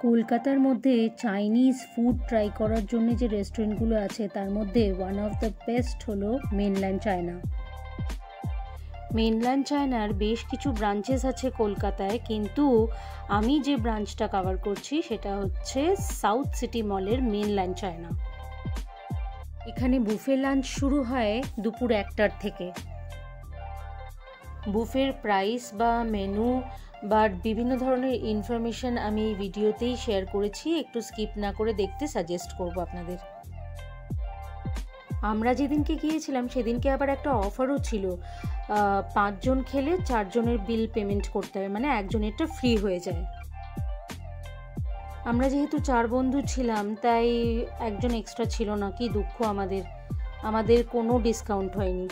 কলকাতার মধ্যে Chinese food try করার জন্য যে রেস্টুরেন্টগুলো আছে তার মধ্যে ওয়ান অফ দ্য বেস্ট হলো মেনল্যান্ড চায়না। মেনল্যান্ড চায়নার বেশ কিছু ব্রাঞ্চেস আছে কলকাতায়, কিন্তু আমি যে ব্রাঞ্চটা কভার করছি সেটা হচ্ছে সাউথ সিটি মলের মেনল্যান্ড চায়না। এখানে বুফে লাঞ্চ শুরু হয় দুপুর 1টার থেকে। বুফের প্রাইস বা মেনু বা বিভিন্ন ধরনের ইনফরমেশন আমি এই ভিডিওতেই শেয়ার করেছি, একটু স্কিপ না করে দেখতে সাজেস্ট করব আপনাদের। আমরা যেদিনকে গিয়েছিলাম সেদিনকে আবার একটা অফারও ছিল, 5 জন খেলে 4 জনের বিল পেমেন্ট করতে হবে, মানে একজনেরটা ফ্রি হয়ে যায়। আমরা যেহেতু 4 বন্ধু ছিলাম তাই একজন এক্সট্রা ছিল না, কি দুঃখ আমাদের কোনো ডিসকাউন্ট হয়নি।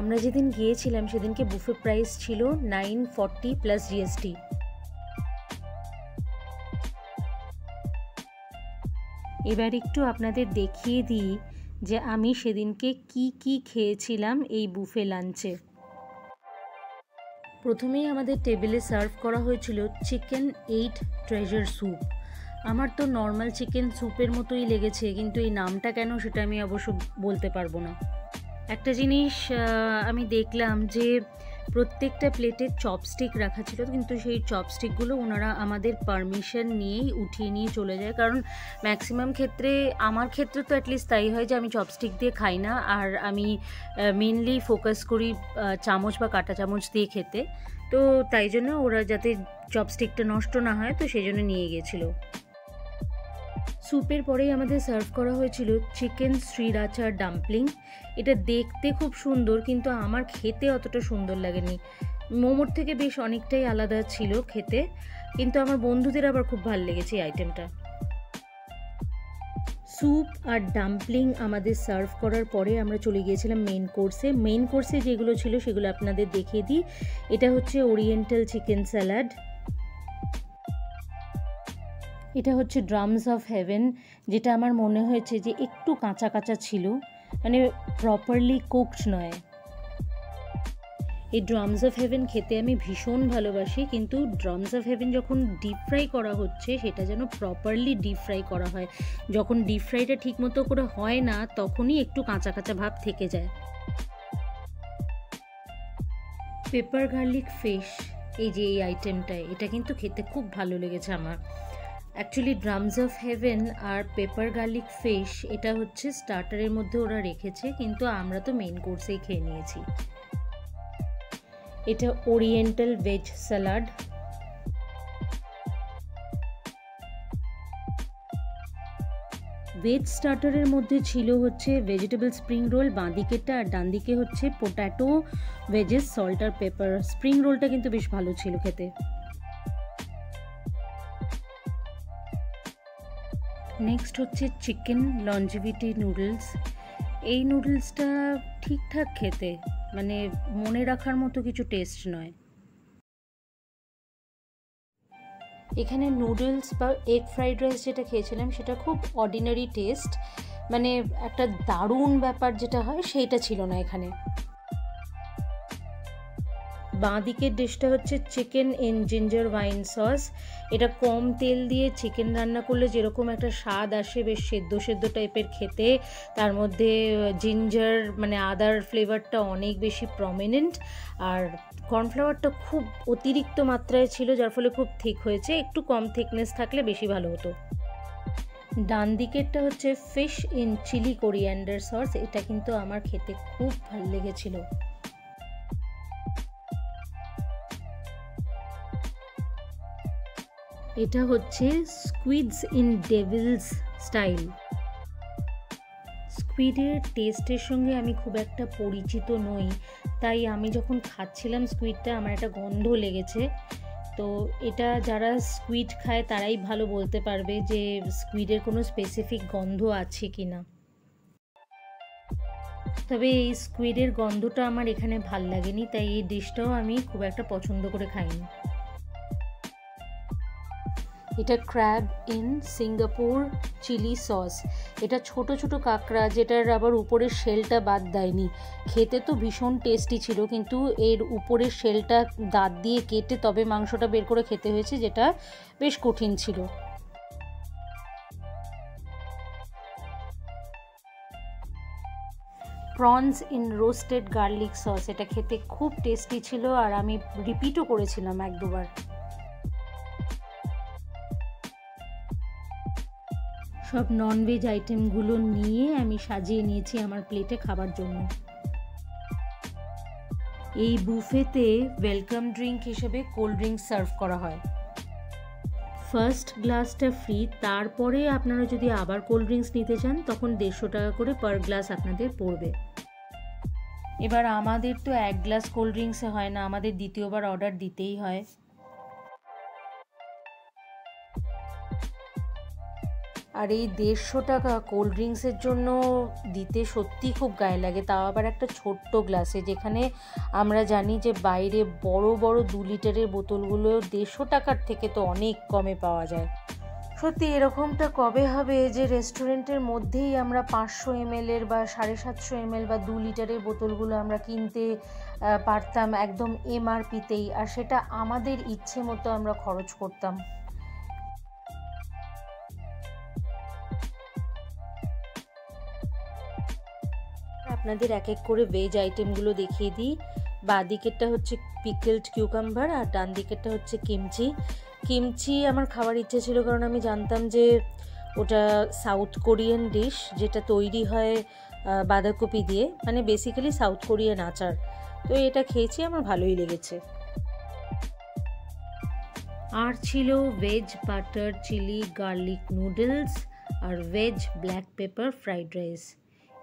আমরা যেদিন গিয়েছিলাম সেদিনকে বুফে প্রাইস ছিল 940 প্লাস জিএসটি। এবার একটু আপনাদের দেখিয়ে দিই যে আমি সেদিনকে কি খেয়েছিলাম এই বুফে লাঞ্চে। প্রথমেই আমাদের টেবিলে সার্ভ করা হয়েছিল চিকেন 8 ট্রেজার স্যুপ। আমার তো নর্মাল চিকেন স্যুপের মতোই লেগেছে, কিন্তু এই নামটা কেন সেটা আমি অবশ্য বলতে পারবো না। একটা জিনিস আমি দেখলাম যে প্রত্যেকটা প্লেটে চপস্টিক রাখা ছিল, কিন্তু সেই চপস্টিকগুলো ওনারা আমাদের পারমিশন নিয়েই উঠিয়ে নিয়ে চলে যায়, কারণ ম্যাক্সিমাম ক্ষেত্রে, আমার ক্ষেত্রে তো অ্যাটলিস্ট তাই হয় যে আমি চপস্টিক দিয়ে খাই না, আর আমি মেনলি ফোকাস করি চামচ বা কাঁটা চামচ দিয়ে খেতে। তো তাই জন্য ওরা যাতে চপস্টিকটা নষ্ট না হয় তো সেই জন্য নিয়ে গিয়েছিলো। স্যুপের পরেই আমাদের সার্ভ করা হয়েছিল চিকেন শ্রীরাচা ডাম্পলিং। এটা দেখতে খুব সুন্দর, কিন্তু আমার খেতে অতটা সুন্দর লাগেনি। মোমোর থেকে বেশ অনেকটাই আলাদা ছিল খেতে, কিন্তু আমার বন্ধুদের আবার খুব ভালো লেগেছে এই আইটেমটা। স্যুপ আর ডাম্পলিং আমাদের সার্ভ করার পরে আমরা চলে গিয়েছিলাম মেইন কোর্সে যেগুলো ছিল সেগুলো আপনাদের দেখিয়ে দিই। এটা হচ্ছে ওরিয়েন্টাল চিকেন স্যালাড, এটা হচ্ছে ড্রামস অফ হেভেন, যেটা আমার মনে হয়েছে যে একটু কাঁচা কাঁচা ছিল, মানে প্রপারলি কুকড নয়। এই ড্রামস অফ হেভেন খেতে আমি ভীষণ ভালোবাসি, কিন্তু ড্রামস অফ হেভেন যখন ডিপ ফ্রাই করা হচ্ছে সেটা যেন প্রপারলি ডিপ ফ্রাই করা হয়। যখন ডিপ ফ্রাইটা ঠিক মতো করে হয় না তখনই একটু কাঁচা কাঁচা ভাব থেকে যায়। পেপার গার্লিক ফিশ, এই যে এই আইটেমটায়, এটা কিন্তু খেতে খুব ভালো লেগেছে আমার। অ্যাকচুয়ালি ড্রামস অফ হেভেন আর পেপার গার্লিক ফিশ এটা হচ্ছে স্টার্টারের মধ্যে ওরা রেখেছে, কিন্তু আমরা তো মেইন কোর্সেই খেয়ে নিয়েছি। এটা ওরিয়েন্টাল ভেজ স্যালাড, ভেজ স্টার্টারের মধ্যে ছিল হচ্ছে ভেজিটেবল স্প্রিং রোল বাঁ দিকেরটা, আর ডান দিকে হচ্ছে পোট্যাটো ভেজেস সল্ট আর পেপার। স্প্রিং রোলটা কিন্তু বেশ ভালো ছিল খেতে। নেক্সট হচ্ছে চিকেন লঞ্জিভিটি নুডলস। এই নুডলসটা ঠিকঠাক খেতে, মানে মনে রাখার মতো কিছু টেস্ট নয়। এখানে নুডলস বা এগ ফ্রাইড রাইস যেটা খেয়েছিলাম সেটা খুব অর্ডিনারি টেস্ট, মানে একটা দারুণ ব্যাপার যেটা হয় সেইটা ছিল না এখানে। বাঁ দিকের ডিশটা হচ্ছে chicken in ginger wine sauce. এটা কম তেল দিয়ে চিকেন রান্না করলে যেরকম একটা স্বাদ আসে, বেশ সেদ্ধ সেদ্ধ টাইপের খেতে, তার মধ্যে জিঞ্জার মানে আদার ফ্লেভারটা অনেক বেশি প্রমিনেন্ট, আর কর্নফ্লাওয়ারটা খুব অতিরিক্ত মাত্রায় ছিল, যার ফলে খুব থিক হয়েছে। একটু কম থিকনেস থাকলে বেশি ভালো হতো। ডান দিকেরটা হচ্ছে fish in chilli coriander sauce, এটা কিন্তু আমার খেতে খুব ভালো লেগেছিল। এটা হচ্ছে স্কুইডস ইন ডেভিলস স্টাইল। স্কুইডের টেস্টের সঙ্গে আমি খুব একটা পরিচিত নই, তাই আমি যখন খাচ্ছিলাম স্কুইডটা আমার একটা গন্ধ লেগেছে। তো এটা যারা স্কুইড খায় তারাই ভালো বলতে পারবে যে স্কুইডের কোনো স্পেসিফিক গন্ধ আছে কি না। তবে এই স্কুইডের গন্ধটা আমার এখানে ভাল লাগেনি, তাই এই ডিশটাও আমি খুব একটা পছন্দ করে খাইনি। এটা crab in Singapore chilli sauce. এটা ছোট ছোট কাঁকড়া, যেটার আবার উপরের শেলটা বাদ দেয়নি। খেতে তো ভীষণ টেস্টি ছিল, কিন্তু এর উপরের শেলটা দাঁত দিয়ে কেটে তবে মাংসটা বের করে খেতে হয়েছে, যেটা বেশ কঠিন ছিল। Prawns in roasted garlic sauce, এটা খেতে খুব টেস্টি ছিল, আর আমি রিপিটও করেছিলাম 1-2 বার। সব ননভেজ আইটেমগুলো নিয়ে আমি সাজিয়ে নিয়েছি আমার প্লেটে খাবার জন্য। এই বুফেতে ওয়েলকাম ড্রিঙ্ক হিসেবে কোল্ড ড্রিঙ্কস সার্ভ করা হয়। ফার্স্ট গ্লাসটা ফ্রি, তারপরে আপনারা যদি আবার কোল্ড ড্রিঙ্কস নিতে চান তখন 150 টাকা করে পার গ্লাস আপনাদের পড়বে। এবার আমাদের তো 1 গ্লাস কোল্ড ড্রিঙ্কসে হয় না, আমাদের দ্বিতীয়বার অর্ডার দিতেই হয়। আর এই 150 টাকা কোল্ড ড্রিঙ্কসের জন্য দিতে সত্যিই খুব গায়ে লাগে, তাও আবার একটা ছোট্ট গ্লাসে, যেখানে আমরা জানি যে বাইরে বড় বড় 2 লিটারের বোতলগুলো 150 টাকার থেকে তো অনেক কমে পাওয়া যায়। সত্যি এরকমটা কবে হবে যে রেস্টুরেন্টের মধ্যেই আমরা 500 ml বা 750 ml বা 2 লিটারের বোতলগুলো আমরা কিনতে পারতাম একদম MRPতেই, আর সেটা আমাদের ইচ্ছে মতো আমরা খরচ করতাম। আপনাদের এক এক করে ভেজ আইটেমগুলো দেখিয়ে দিই। বাঁ দিকেরটা হচ্ছে পিকলড কিউকাম্বার আর ডান দিকেরটা হচ্ছে কিমচি। কিমচি আমার খাওয়ার ইচ্ছে ছিল, কারণ আমি জানতাম যে ওটা সাউথ কোরিয়ান ডিশ, যেটা তৈরি হয় বাঁধাকপি দিয়ে, মানে বেসিক্যালি সাউথ কোরিয়ান আচার। তো এটা খেয়েছি, আমার ভালোই লেগেছে। আর ছিল veg butter chilli garlic noodles আর veg black pepper fried rice.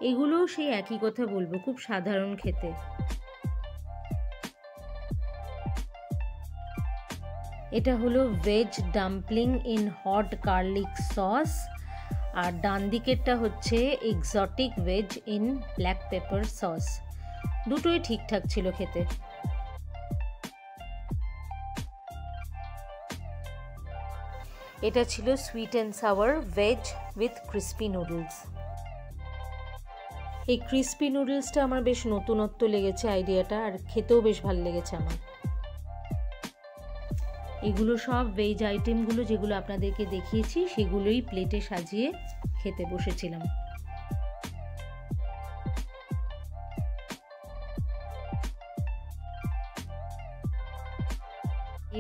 এগুলো সেই একই কথা বলবো, খুব সাধারণ খেতে। এটা হলো veg dumpling in hot garlic sauce, আর ডান দিকেরটা হচ্ছে exotic veg in black pepper sauce. দুটোই ঠিকঠাক ছিল খেতে। এটা ছিল sweet and sour veg with crispy noodles. এই ক্রিস্পি নুডলসটা আমার বেশ নতুনত্ব লেগেছে আইডিয়াটা, আর খেতেও বেশ ভালো লেগেছে আমার। এগুলো সব ভেজ আইটেমগুলো যেগুলো আপনাদেরকে দেখিয়েছি সেগুলোই প্লেটে সাজিয়ে খেতে বসেছিলাম।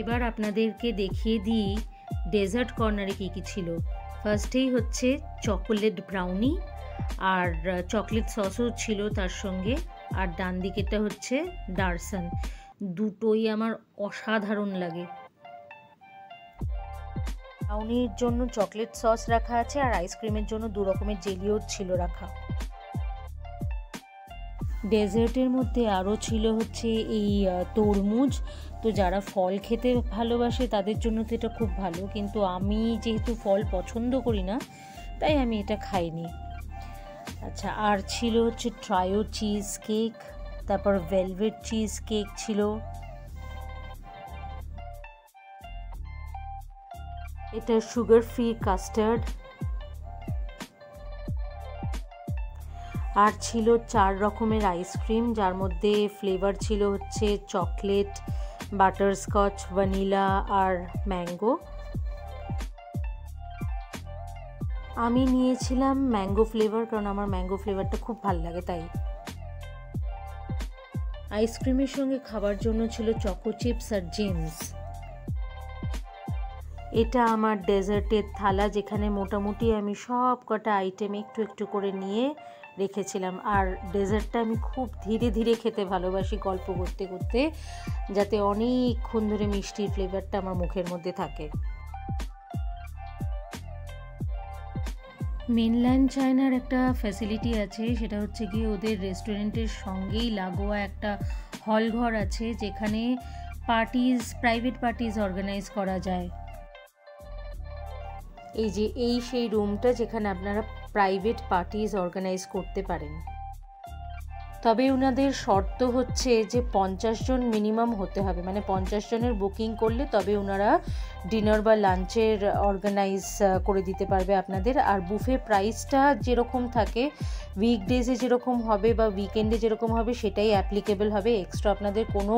এবার আপনাদেরকে দেখিয়ে দিই ডেজার্ট কর্নারে কী কী ছিল। ফার্স্টেই হচ্ছে চকোলেট ব্রাউনি, আর চকলেট সসও ছিল তার সঙ্গে, আর ডান দিকেরটা হচ্ছে ডারসান। দুটোই আমার অসাধারণ লাগে। ব্রাউনির জন্য চকলেট সস রাখা আছে, আর আইসক্রিমের জন্য 2 রকমের জেলিও ছিল রাখা। ডেজার্টের মধ্যে আরও ছিল হচ্ছে এই তরমুজ। তো যারা ফল খেতে ভালোবাসে তাদের জন্য তো এটা খুব ভালো, কিন্তু আমি যেহেতু ফল পছন্দ করি না তাই আমি এটা খাইনি। আচ্ছা, আর ছিল হচ্ছে ট্রায়ো চিজ কেক, তারপর ভেলভেট চিজ কেক ছিল। এটা সুগার ফ্রি কাস্টার্ড। আর ছিল 4 রকমের আইসক্রিম, যার মধ্যে ফ্লেভার ছিল হচ্ছে চকলেট, বাটারস্কচ, ভ্যানিলা আর ম্যাঙ্গো। আমি নিয়েছিলাম ম্যাঙ্গো ফ্লেভার, কারণ আমার ম্যাঙ্গো ফ্লেভারটা খুব ভালো লাগে তাই। আইসক্রিমের সঙ্গে খাবার জন্য ছিল চকো চিপস আর জেমস। এটা আমার ডেজার্টের থালা, যেখানে মোটামুটি আমি সব কটা আইটেম একটু একটু করে নিয়ে রেখেছিলাম। আর ডেজার্টটা আমি খুব ধীরে ধীরে খেতে ভালোবাসি, গল্প করতে করতে, যাতে অনেকক্ষণ ধরে মিষ্টির ফ্লেভারটা আমার মুখের মধ্যে থাকে। মেনল্যান্ড চায়নার একটা ফ্যাসিলিটি আছে, সেটা হচ্ছে কি ওদের রেস্টুরেন্টের সঙ্গেই লাগোয়া একটা হল ঘর আছে, যেখানে প্রাইভেট পার্টিজ অর্গানাইজ করা যায়। এই সেই রুমটা যেখানে আপনারা প্রাইভেট পার্টিজ অর্গানাইজ করতে পারেন। তবে ওনাদের শর্ত হচ্ছে যে 50 জন মিনিমাম হতে হবে, মানে 50 জনের বুকিং করলে তবে ওনারা ডিনার বা লাঞ্চের অর্গানাইজ করে দিতে পারবে আপনাদের। আর বুফে প্রাইসটা যেরকম থাকে উইকডেজে যেরকম হবে বা উইকেন্ডে যেরকম হবে সেটাই অ্যাপ্লিকেবল হবে, এক্সট্রা আপনাদের কোনো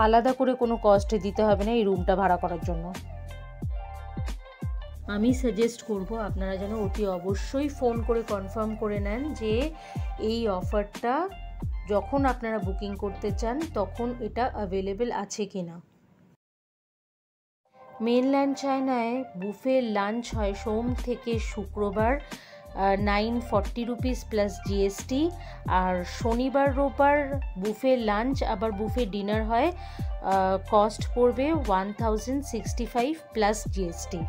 আলাদা করে কোনো কস্ট দিতে হবে না এই রুমটা ভাড়া করার জন্য। আমি সাজেস্ট করব আপনারা যেন অতি অবশ্যই ফোন করে কনফার্ম করে নেন যে এই অফারটা যখন আপনারা বুকিং করতে চান তখন এটা অ্যাভেলেবেল আছে কি না। মেনল্যান্ড চায়নায় বুফে লাঞ্চ হয় সোম থেকে শুক্রবার 940 রুপিস প্লাস জিএসটি, আর শনিবার রোববার বুফে লাঞ্চ আবার বুফে ডিনার হয়, কস্ট পড়বে 1065 প্লাস জিএসটি।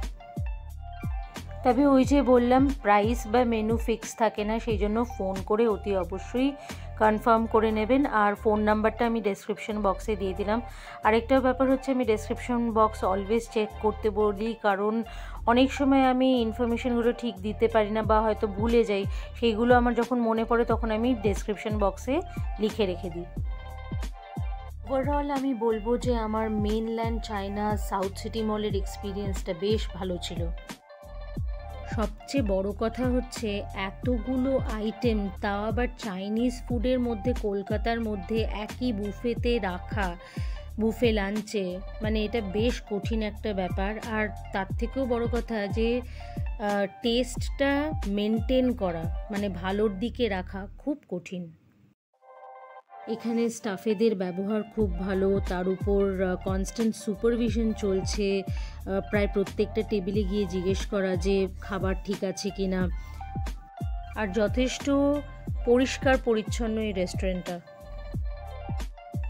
তবে ওই যে বললাম প্রাইস বা মেনু ফিক্স থাকে না, সেই জন্য ফোন করে অতি অবশ্যই কনফার্ম করে নেবেন। আর ফোন নাম্বারটা আমি ডেসক্রিপশন বক্সে দিয়ে দিলাম। আরেকটা ব্যাপার হচ্ছে আমি ডেসক্রিপশন বক্স অলওয়েজ চেক করতে বলি, কারণ অনেক সময় আমি ইনফরমেশনগুলো ঠিক দিতে পারি না বা হয়তো ভুলে যাই, সেইগুলো আমার যখন মনে পড়ে তখন আমি ডেসক্রিপশন বক্সে লিখে রেখে দিই। ওভারঅল আমি বলবো যে আমার মেনল্যান্ড চায়না সাউথ সিটি মলের এক্সপিরিয়েন্সটা বেশ ভালো ছিল। সবচেয়ে বড় কথা হচ্ছে এতগুলো আইটেম, তাও আবার চাইনিজ ফুডের মধ্যে কলকাতার মধ্যে একই বুফেতে রাখা, বুফে লাঞ্চে, মানে এটা বেশ কঠিন একটা ব্যাপার। আর তার থেকেও বড় কথা যে টেস্টটা মেনটেন করা, মানে ভালোর দিকে রাখা খুব কঠিন। এখানে স্টাফেদের ব্যবহার খুব ভালো, তার উপর কনস্ট্যান্ট সুপারভিশন চলছে, প্রায় প্রত্যেকটা টেবিলে গিয়ে জিজ্ঞেস করা যে খাবার ঠিক আছে কি না, আর যথেষ্ট পরিষ্কার পরিচ্ছন্ন এই রেস্টুরেন্টটা।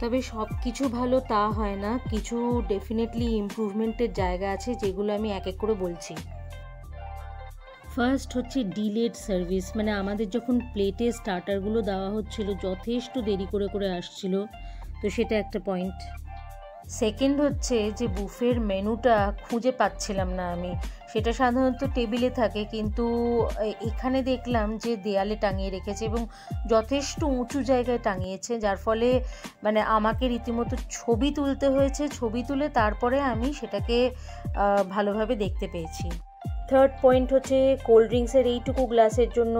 তবে সব কিছু ভালো তা হয় না, কিছু ডেফিনেটলি ইমপ্রুভমেন্টের জায়গা আছে যেগুলো আমি এক এক করে বলছি। ফার্স্ট হচ্ছে ডিলেড সার্ভিস, মানে আমাদের যখন প্লেটে স্টার্টারগুলো দেওয়া হচ্ছিল যথেষ্ট দেরি করে করে আসছিল, তো সেটা একটা পয়েন্ট। সেকেন্ড হচ্ছে যে বুফের মেনুটা খুঁজে পাচ্ছিলাম না আমি, সেটা সাধারণত টেবিলে থাকে কিন্তু এখানে দেখলাম যে দেয়ালে টাঙিয়ে রেখেছে এবং যথেষ্ট উঁচু জায়গায় টাঙিয়েছে, যার ফলে মানে আমাকে রীতিমতো ছবি তুলতে হয়েছে, ছবি তুলে তারপরে আমি সেটাকে ভালোভাবে দেখতে পেয়েছি। থার্ড পয়েন্ট হচ্ছে কোল্ড ড্রিঙ্কসের এইটুকু গ্লাসের জন্য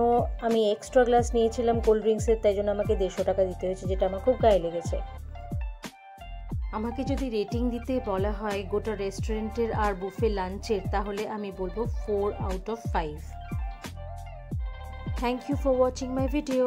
আমি এক্সট্রা গ্লাস নিয়েছিলাম কোল্ড ড্রিঙ্কসের, তাই জন্য আমাকে 150 টাকা দিতে হয়েছে, যেটা আমার খুব গায়ে লেগেছে। আমাকে যদি রেটিং দিতে বলা হয় গোটা রেস্টুরেন্টের আর বুফে লাঞ্চের, তাহলে আমি বলবো 4 out of 5। Thank you for watching my video.